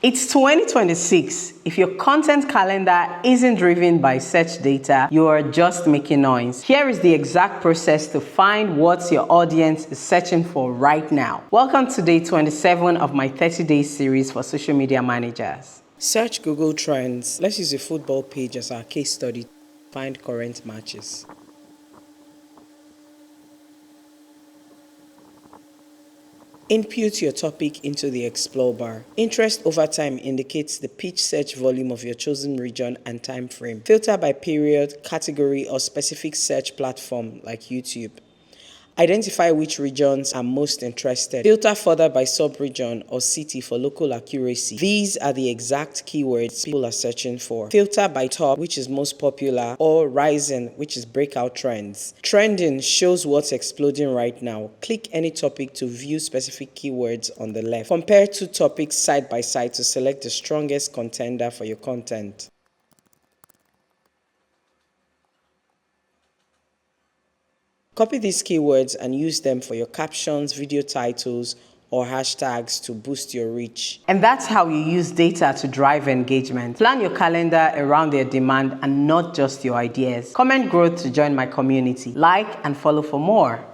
It's 2026. If your content calendar isn't driven by search data, you are just making noise. Here is the exact process to find what your audience is searching for right now. Welcome to day 27 of my 30-day series for social media managers. Search Google Trends. Let's use a football page as our case study to find current matches. Input your topic into the Explore bar. Interest over time indicates the pitch search volume of your chosen region and time frame. Filter by period, category, or specific search platform like YouTube. Identify which regions are most interested. Filter further by sub-region or city for local accuracy. These are the exact keywords people are searching for. Filter by top, which is most popular, or rising, which is breakout trends. Trending shows what's exploding right now. Click any topic to view specific keywords on the left. Compare two topics side by side to select the strongest contender for your content. Copy these keywords and use them for your captions, video titles, or hashtags to boost your reach. And that's how you use data to drive engagement. Plan your calendar around their demand and not just your ideas. Comment growth to join my community. Like and follow for more.